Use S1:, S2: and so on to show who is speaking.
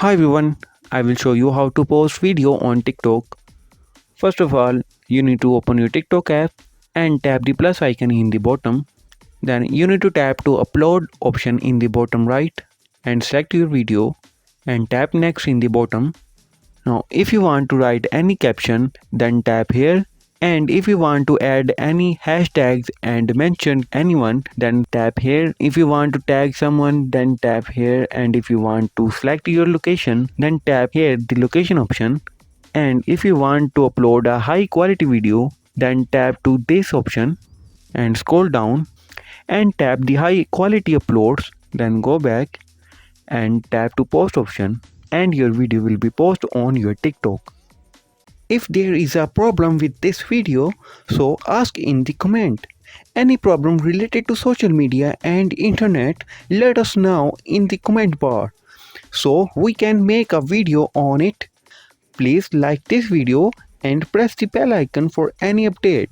S1: Hi everyone, I will show you how to post video on TikTok. First of all, you need to open your TikTok app and tap the plus icon in the bottom. Then you need to tap to upload option in the bottom right and select your video and tap next in the bottom. Now if you want to write any caption then tap here, and if you want to add any hashtags and mention anyone then tap here. If you want to tag someone then tap here, and if you want to select your location then tap here the location option, and if you want to upload a high quality video then tap to this option and scroll down and tap the high quality uploads, then go back and tap to post option, and your video will be posted on your TikTok. If there is a problem with this video, so ask in the comment. Any problem related to social media and internet, let us know in the comment bar so we can make a video on it. Please like this video and press the bell icon for any update.